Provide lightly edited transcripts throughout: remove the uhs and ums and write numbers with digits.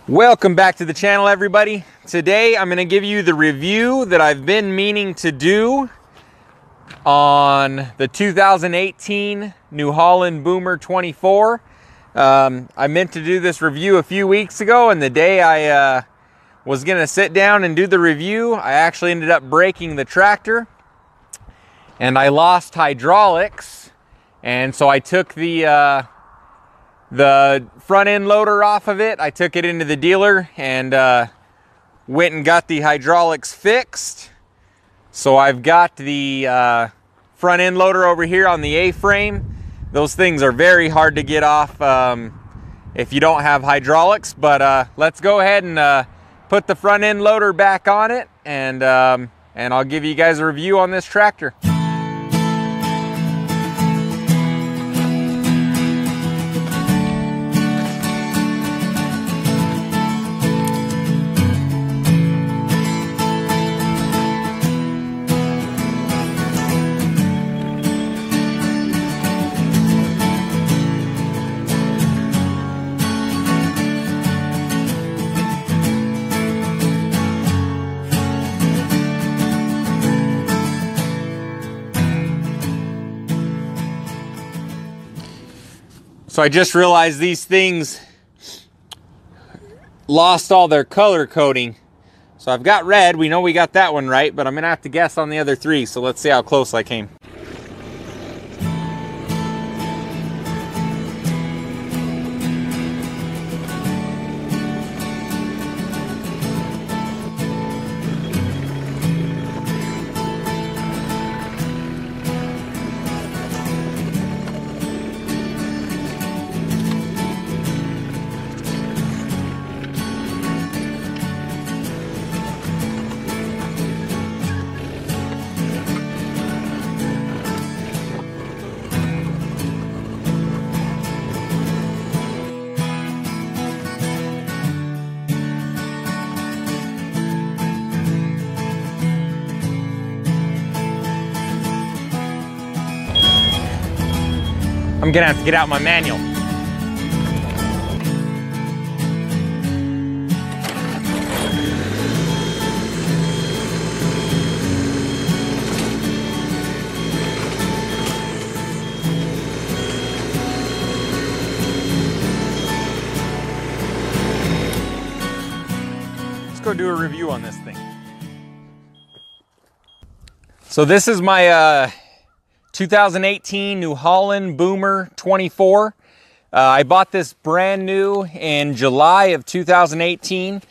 Welcome back to the channel, everybody. Today I'm going to give you the review that I've been meaning to do on the 2018 New Holland Boomer 24. I meant to do this review a few weeks ago, and the day I was going to sit down and do the review, I actually ended up breaking the tractor and I lost hydraulics, and so I took the front end loader off of it. I took it into the dealer and went and got the hydraulics fixed. So I've got the front end loader over here on the A-frame. Those things are very hard to get off if you don't have hydraulics, but let's go ahead and put the front end loader back on it, and I'll give you guys a review on this tractor. So I just realized these things lost all their color coding. So I've got red, we know we got that one right, but I'm gonna have to guess on the other three, so let's see how close I came. I'm gonna have to get out my manual. Let's go do a review on this thing. So this is my 2018 New Holland Boomer 24. I bought this brand new in July of 2018.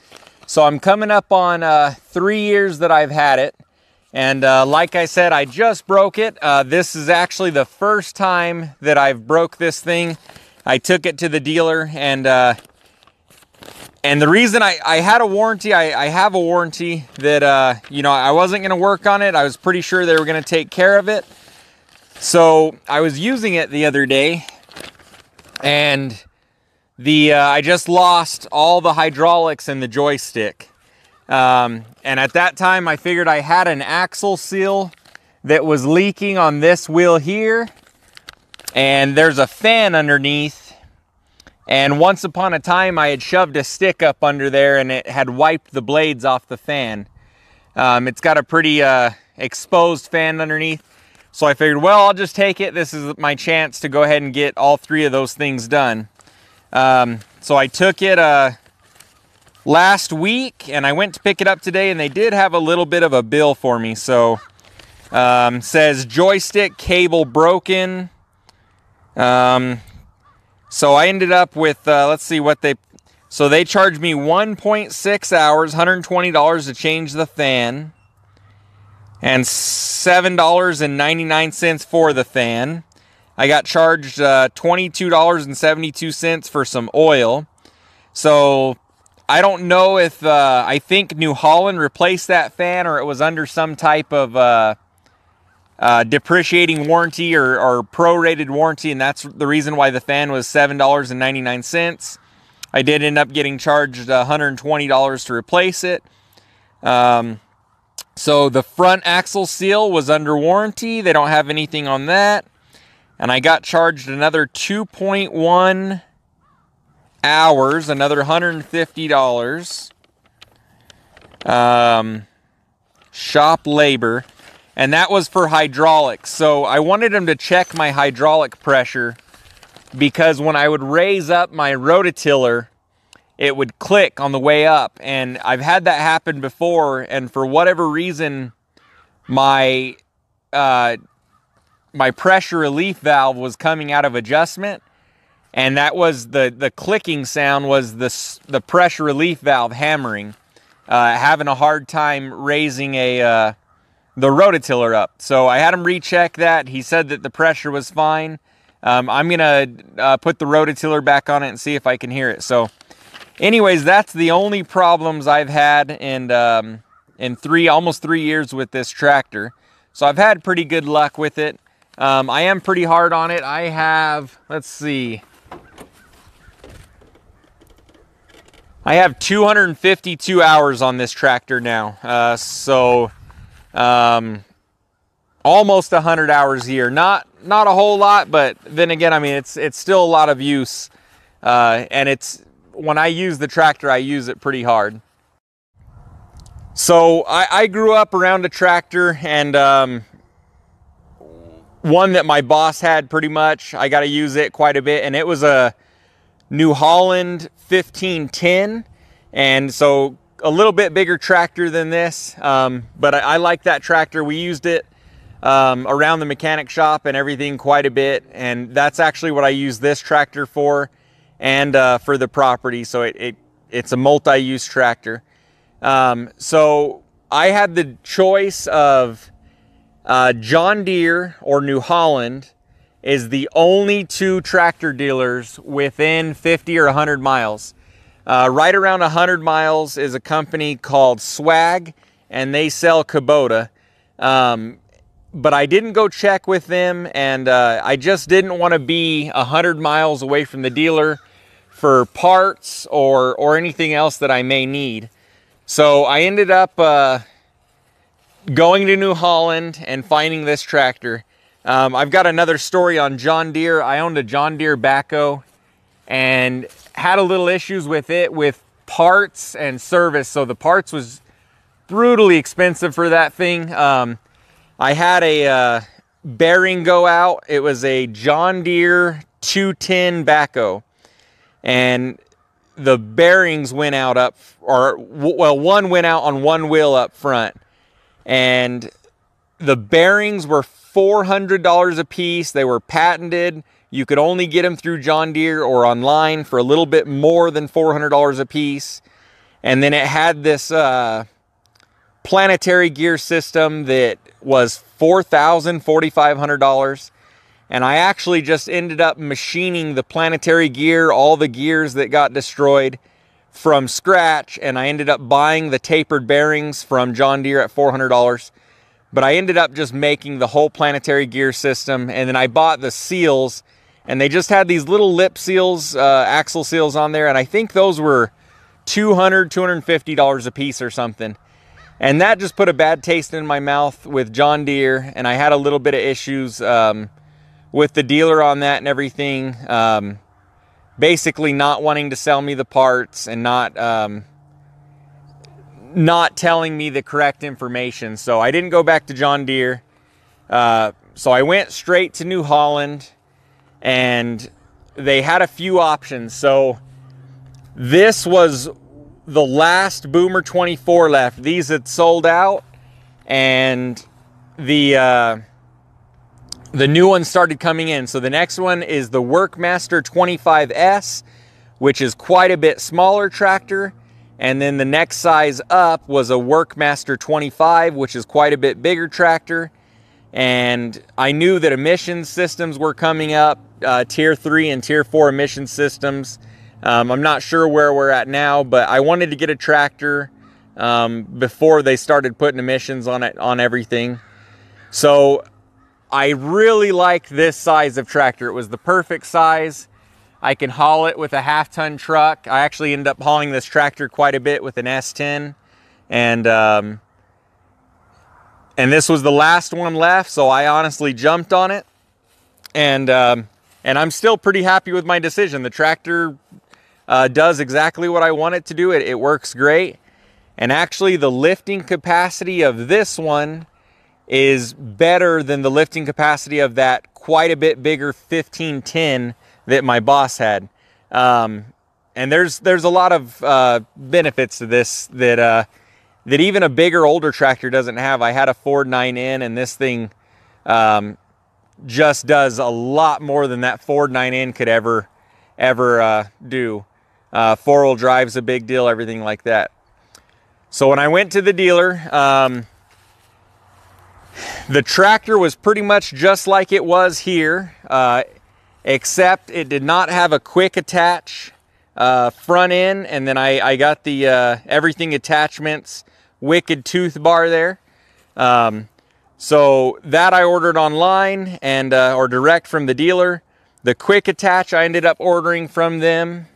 So I'm coming up on 3 years that I've had it. And like I said, I just broke it. This is actually the first time that I've broke this thing. I took it to the dealer, and the reason I had a warranty, I have a warranty that, you know, I wasn't gonna work on it. I was pretty sure they were gonna take care of it. So I was using it the other day, and I just lost all the hydraulics in the joystick. And at that time, I figured I had an axle seal that was leaking on this wheel here, and there's a fan underneath. And once upon a time, I had shoved a stick up under there, and it had wiped the blades off the fan. It's got a pretty exposed fan underneath. So I figured, well, I'll just take it. This is my chance to go ahead and get all three of those things done. So I took it last week, and I went to pick it up today, and they did have a little bit of a bill for me. So says joystick cable broken. So I ended up with, let's see what so they charged me 1.6 hours, $120 to change the fan, and $7.99 for the fan. I got charged $22.72 for some oil. So I don't know if I think New Holland replaced that fan, or it was under some type of depreciating warranty or prorated warranty, and that's the reason why the fan was $7.99. I did end up getting charged $120 to replace it. So the front axle seal was under warranty. They don't have anything on that. And I got charged another 2.1 hours, another $150. Shop labor, and that was for hydraulics. So I wanted him to check my hydraulic pressure, because when I would raise up my rototiller, it would click on the way up, and I've had that happen before, and for whatever reason my my pressure relief valve was coming out of adjustment, and that was the clicking sound was the pressure relief valve hammering, having a hard time raising the rototiller up. So I had him recheck that. He said that the pressure was fine. I'm gonna put the rototiller back on it and see if I can hear it. So anyways, that's the only problems I've had in almost 3 years with this tractor. So I've had pretty good luck with it. I am pretty hard on it. I have, let's see, I have 252 hours on this tractor now. Almost 100 hours a year. Not a whole lot, but then again, I mean, it's still a lot of use. And when I use the tractor, I use it pretty hard. So I grew up around a tractor, and one that my boss had pretty much. I got to use it quite a bit, and it was a New Holland 1510, and so a little bit bigger tractor than this, but I like that tractor. We used it around the mechanic shop and everything quite a bit, and that's actually what I use this tractor for, and for the property. So it's a multi-use tractor. So I had the choice of John Deere or New Holland is the only two tractor dealers within 50 or 100 miles. Right around 100 miles is a company called Swag, and they sell Kubota. But I didn't go check with them, and I just didn't want to be 100 miles away from the dealer for parts or anything else that I may need. So I ended up going to New Holland and finding this tractor. I've got another story on John Deere. I owned a John Deere backhoe and had a little issues with it with parts and service. So the parts was brutally expensive for that thing. I had a bearing go out. It was a John Deere 210 backhoe, and the bearings went out one went out on one wheel up front, and the bearings were $400 a piece. They were patented. You could only get them through John Deere or online for a little bit more than $400 a piece. And then it had this planetary gear system that was $4,500. And I actually just ended up machining the planetary gear, all the gears that got destroyed, from scratch. And I ended up buying the tapered bearings from John Deere at $400. But I ended up just making the whole planetary gear system, and then I bought the seals, and they just had these little lip seals, axle seals on there, and I think those were $250 a piece or something. And that just put a bad taste in my mouth with John Deere, and I had a little bit of issues with the dealer on that and everything. Basically not wanting to sell me the parts and not telling me the correct information. So I didn't go back to John Deere. So I went straight to New Holland, and they had a few options. So this was the last Boomer 24 left. These had sold out, and the new one started coming in. So the next one is the Workmaster 25S, which is quite a bit smaller tractor. And then the next size up was a Workmaster 25, which is quite a bit bigger tractor. And I knew that emissions systems were coming up, tier 3 and tier 4 emission systems. I'm not sure where we're at now, but I wanted to get a tractor before they started putting emissions on it, on everything. So I really liked this size of tractor. It was the perfect size. I can haul it with a half-ton truck. I actually ended up hauling this tractor quite a bit with an S10, and this was the last one left, so I honestly jumped on it, and I'm still pretty happy with my decision. The tractor does exactly what I want it to do. It works great. And actually the lifting capacity of this one is better than the lifting capacity of that quite a bit bigger 1510 that my boss had. And there's a lot of benefits to this that even a bigger, older tractor doesn't have. I had a Ford 9N, and this thing just does a lot more than that Ford 9N could ever do. Four-wheel drive's a big deal, everything like that. So when I went to the dealer, the tractor was pretty much just like it was here, except it did not have a quick attach front end, and then I got the everything attachments wicked tooth bar there. So that I ordered online and or direct from the dealer. The quick attach I ended up ordering from them.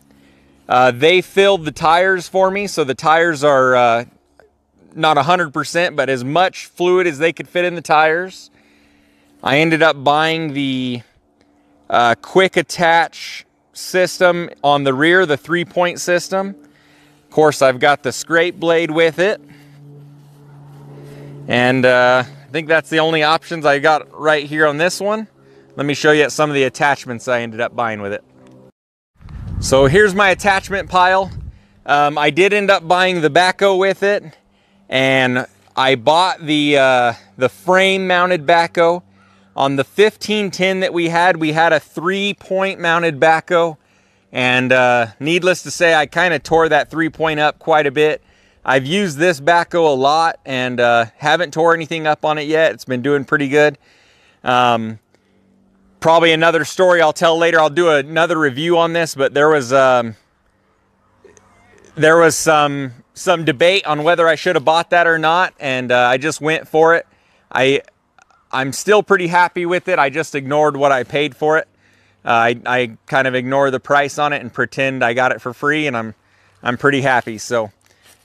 They filled the tires for me, so the tires are not 100%, but as much fluid as they could fit in the tires. I ended up buying the quick attach system on the rear, the 3-point system. Of course, I've got the scrape blade with it. And I think that's the only options I got right here on this one. Let me show you some of the attachments I ended up buying with it. So here's my attachment pile. I did end up buying the backhoe with it, and I bought the frame mounted backhoe. On the 1510 that we had a 3-point mounted backhoe, and needless to say, I kind of tore that 3-point up quite a bit. I've used this backhoe a lot and haven't tore anything up on it yet. It's been doing pretty good. Probably another story I'll tell later. I'll do another review on this, but there was some debate on whether I should have bought that or not, and I just went for it. I'm still pretty happy with it. I just ignored what I paid for it. I kind of ignore the price on it and pretend I got it for free, and I'm pretty happy. So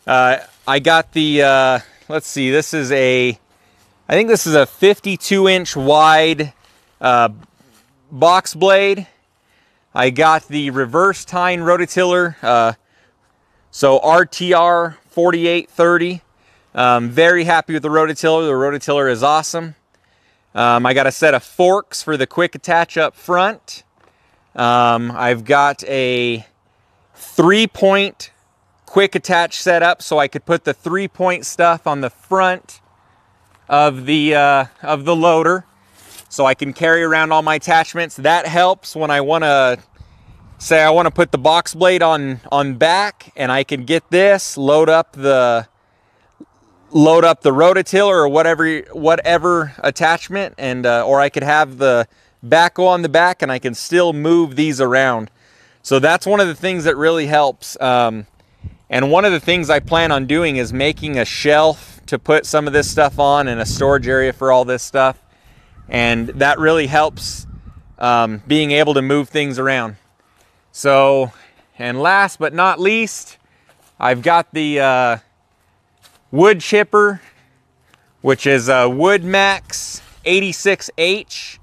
I got the let's see, I think this is a 52-inch wide box blade. I got the reverse tine rototiller, so RTR 4830. Very happy with the rototiller. The rototiller is awesome. I got a set of forks for the quick attach up front. I've got a 3-point quick attach set up so I could put the 3-point stuff on the front of the loader, so I can carry around all my attachments. That helps when I want to say I want to put the box blade on back, and I can get this, load up the rototiller or whatever attachment, and or I could have the backhoe on the back and I can still move these around. So that's one of the things that really helps. And one of the things I plan on doing is making a shelf to put some of this stuff on, and a storage area for all this stuff. And that really helps being able to move things around. So, and last but not least, I've got the wood chipper, which is a woodmaxx 86H.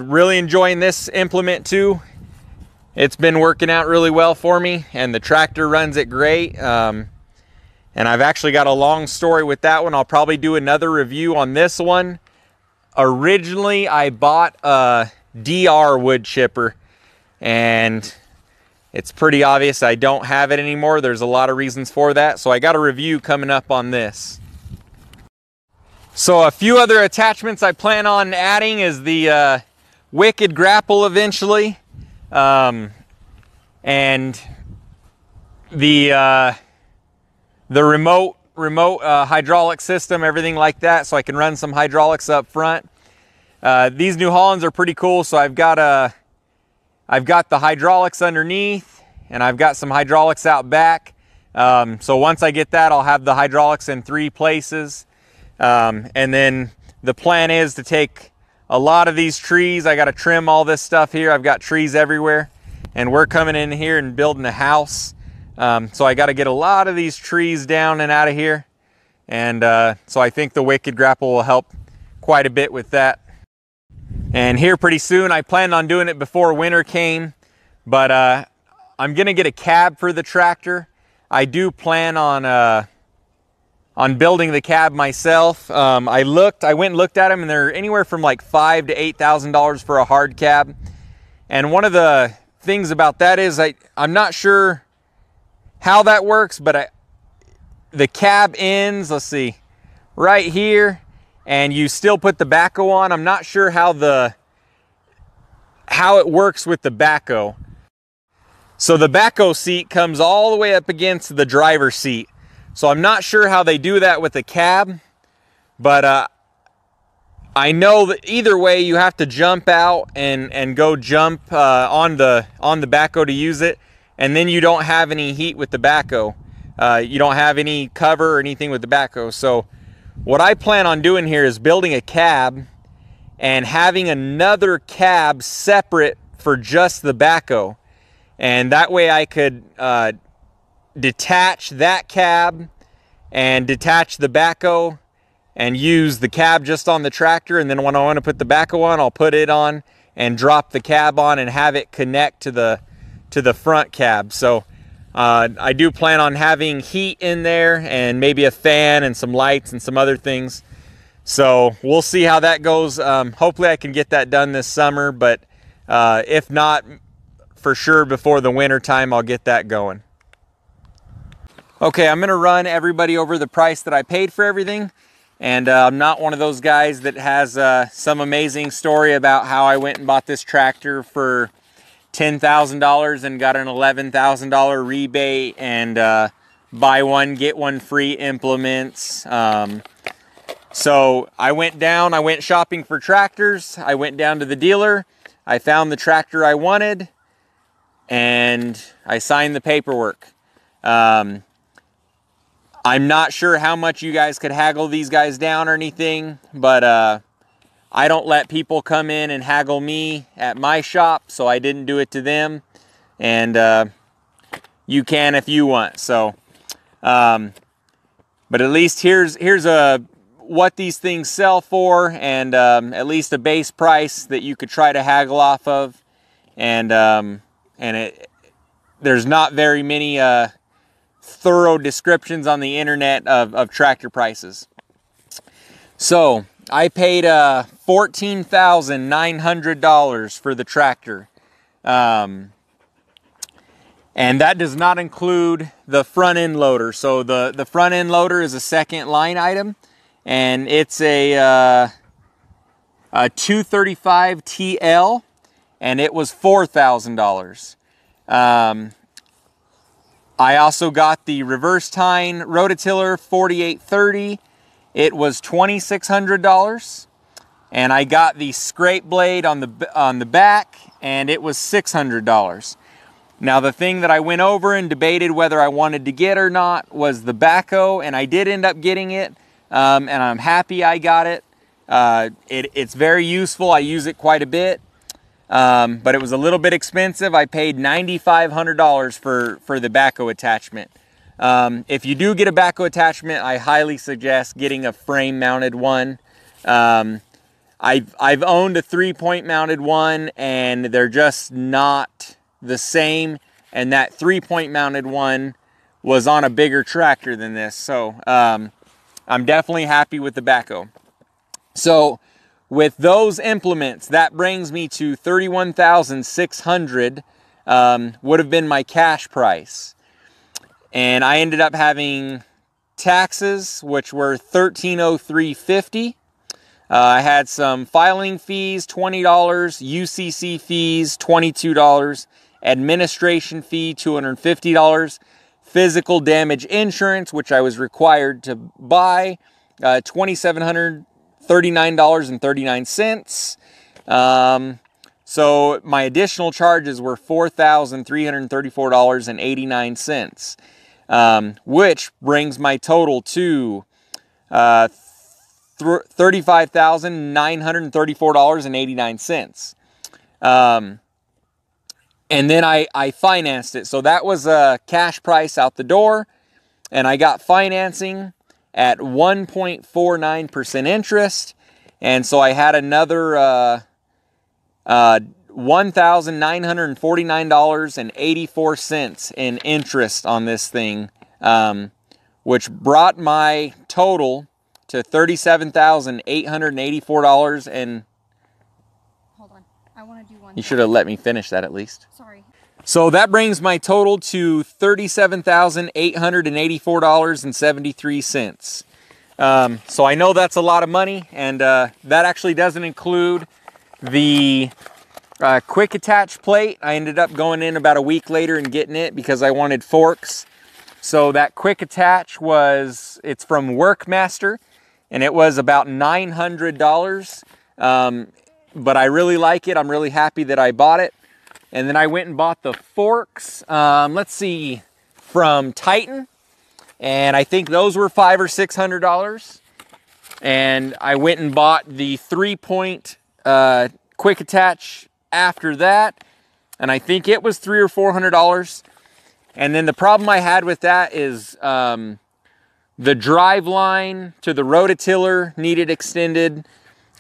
Really enjoying this implement too. It's been working out really well for me, and the tractor runs it great. And I've actually got a long story with that one. I'll probably do another review on this one. Originally, I bought a DR wood chipper, and it's pretty obvious I don't have it anymore. There's a lot of reasons for that, so I got a review coming up on this. So a few other attachments I plan on adding is the wicked grapple eventually, and the remote hydraulic system, everything like that, so I can run some hydraulics up front. These New Hollands are pretty cool. So I've got the hydraulics underneath, and I've got some hydraulics out back. So once I get that, I'll have the hydraulics in 3 places. And then the plan is to take a lot of these trees. I got to trim all this stuff here. I've got trees everywhere, and we're coming in here and building a house. So I got to get a lot of these trees down and out of here. And so I think the wicked grapple will help quite a bit with that. And here pretty soon, I planned on doing it before winter came, But I'm gonna get a cab for the tractor. I do plan on building the cab myself. I went and looked at them, and they're anywhere from like $5,000 to $8,000 for a hard cab. And one of the things about that is I'm not sure how that works, but the cab ends, let's see, right here, and you still put the backhoe on. I'm not sure how it works with the backhoe. So the backhoe seat comes all the way up against the driver's seat. So I'm not sure how they do that with the cab, but I know that either way you have to jump out and go jump on the backhoe to use it, and then you don't have any heat with the backhoe. You don't have any cover or anything with the backhoe. So what I plan on doing here is building a cab and having another cab separate for just the backhoe. And that way I could detach that cab and detach the backhoe and use the cab just on the tractor. And then when I want to put the backhoe on, I'll put it on and drop the cab on and have it connect to the front cab. So I do plan on having heat in there and maybe a fan and some lights and some other things. So we'll see how that goes. Hopefully I can get that done this summer, but if not, for sure before the winter time, I'll get that going. Okay, I'm gonna run everybody over the price that I paid for everything. And I'm not one of those guys that has some amazing story about how I went and bought this tractor for $10,000 and got an $11,000 rebate and buy one, get one free implements. So I went shopping for tractors. I went down to the dealer. I found the tractor I wanted and I signed the paperwork. I'm not sure how much you guys could haggle these guys down or anything, but I don't let people come in and haggle me at my shop, so I didn't do it to them. And you can if you want. So, but at least here's what these things sell for, and at least a base price that you could try to haggle off of. And there's not very many thorough descriptions on the internet of tractor prices. So I paid $14,900 for the tractor. And that does not include the front end loader. So the front end loader is a second line item, and it's a 235 TL, and it was $4,000. I also got the reverse tine rototiller 4830. It was $2,600. And I got the scrape blade on the back, and it was $600. Now the thing that I went over and debated whether I wanted to get or not was the backhoe, and I did end up getting it, and I'm happy I got it. It's very useful. I use it quite a bit. But it was a little bit expensive. I paid $9,500 for the backhoe attachment. If you do get a backhoe attachment, I highly suggest getting a frame mounted one. I've owned a 3-point mounted one, and they're just not the same. And that 3-point mounted one was on a bigger tractor than this. So I'm definitely happy with the backhoe. So with those implements, that brings me to $31,600, would have been my cash price. And I ended up having taxes, which were $1,303.50. I had some filing fees, $20, UCC fees, $22, administration fee, $250, physical damage insurance, which I was required to buy, $2,739.39. So my additional charges were $4,334.89, which brings my total to $35,934.89. And then I financed it. So that was a cash price out the door, and I got financing at 1.49% interest. And so I had another $1,949.84 in interest on this thing, which brought my total to $37,884. And hold on, I want to do one. You should have let me finish that at least. Sorry. So that brings my total to $37,884.73. So I know that's a lot of money, and that actually doesn't include the quick attach plate. I ended up going in about a week later and getting it because I wanted forks. So that quick attach it's from Workmaster, and it was about $900. But I really like it. I'm really happy that I bought it. And then I went and bought the forks, let's see, from Tine. And I think those were $500 or $600. And I went and bought the 3-point quick attach after that. And I think it was $300 or $400. And then the problem I had with that is the drive line to the rototiller needed extended.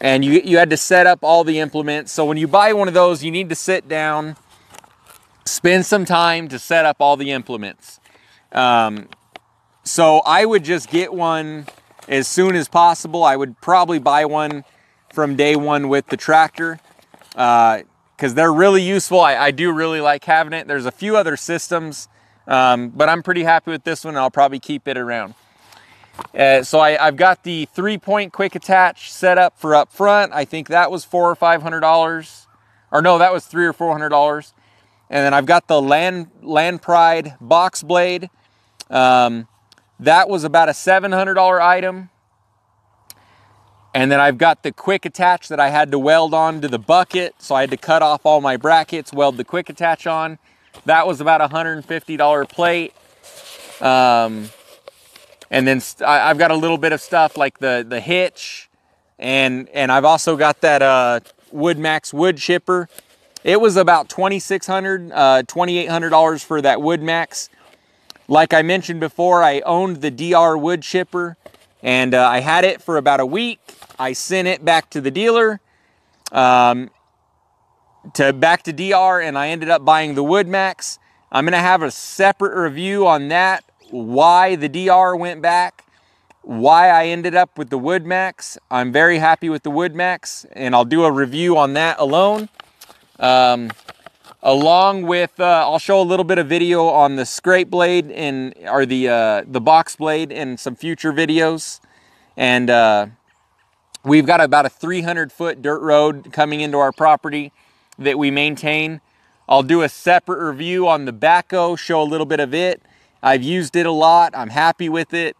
And you had to set up all the implements. So when you buy one of those, you need to sit down, spend some time to set up all the implements. So I would just get one as soon as possible. I would probably buy one from day one with the tractor because they're really useful. I do really like having it. There's a few other systems, but I'm pretty happy with this one. I'll probably keep it around. So I've got the 3-point quick attach set up for up front. I think that was $400 or $500, or no, that was $300 or $400. And then I've got the Land Pride box blade. That was about a $700 item. And then I've got the quick attach that I had to weld on to the bucket. So I had to cut off all my brackets, weld the quick attach on. That was about a $150 plate. And then I've got a little bit of stuff like the hitch, and I've also got that Woodmaxx wood chipper. It was about $2,600, $2,800 for that Woodmaxx. Like I mentioned before, I owned the DR wood chipper, and I had it for about a week. I sent it back to the dealer, back to DR, and I ended up buying the Woodmaxx. I'm gonna have a separate review on that. Why the DR went back, why I ended up with the Woodmaxx. I'm very happy with the Woodmaxx, and I'll do a review on that alone. Along with, I'll show a little bit of video on the scrape blade or the box blade in some future videos. And we've got about a 300-foot dirt road coming into our property that we maintain. I'll do a separate review on the backhoe, show a little bit of it. I've used it a lot. I'm happy with it.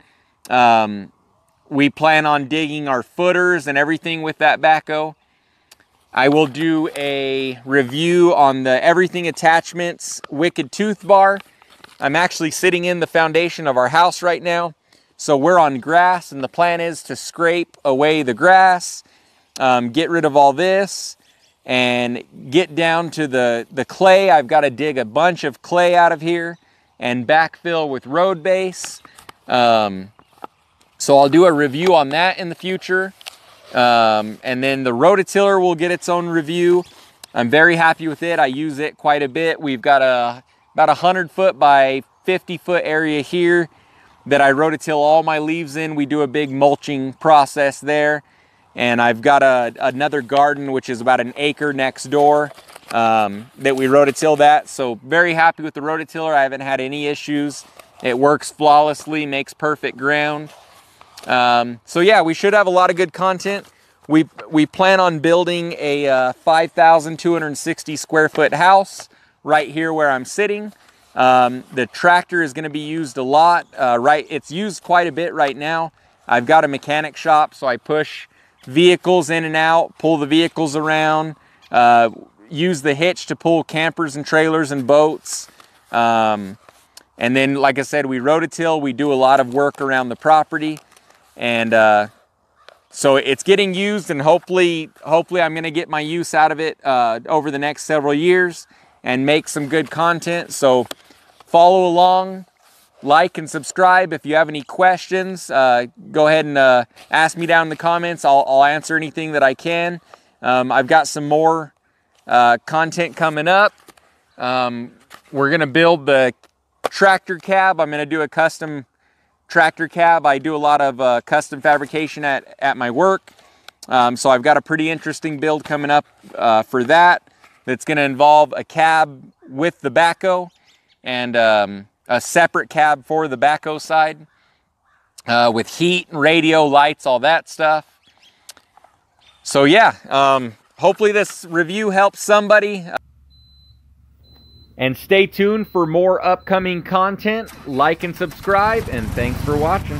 We plan on digging our footers and everything with that backhoe. I will do a review on the everything attachments wicked tooth bar. I'm actually sitting in the foundation of our house right now. So we're on grass, and the plan is to scrape away the grass, get rid of all this, and get down to the clay. I've got to dig a bunch of clay out of here and backfill with road base. So I'll do a review on that in the future. And then the rototiller will get its own review. I'm very happy with it. I use it quite a bit. We've got about 100-foot by 50-foot area here that I rototill all my leaves in. We do a big mulching process there. And I've got another garden, which is about an acre next door, that we rototill that. So very happy with the rototiller. I haven't had any issues. It works flawlessly, makes perfect ground. So yeah, we should have a lot of good content. We plan on building a 5,260 square foot house right here where I'm sitting. The tractor is going to be used a lot. It's used quite a bit right now. I've got a mechanic shop, so I push vehicles in and out, pull the vehicles around, use the hitch to pull campers and trailers and boats. And then, like I said, we rototill. We do a lot of work around the property. And so it's getting used, and hopefully I'm going to get my use out of it over the next several years and make some good content. So follow along, like and subscribe. If you have any questions, go ahead and ask me down in the comments. I'll answer anything that I can. I've got some more content coming up. We're gonna build the tractor cab. I'm gonna do a custom tractor cab. I do a lot of custom fabrication at my work. So I've got a pretty interesting build coming up for that. That's gonna involve a cab with the backhoe and a separate cab for the backhoe side with heat and radio, lights, all that stuff. So yeah, hopefully this review helps somebody. And stay tuned for more upcoming content. Like and subscribe, and thanks for watching.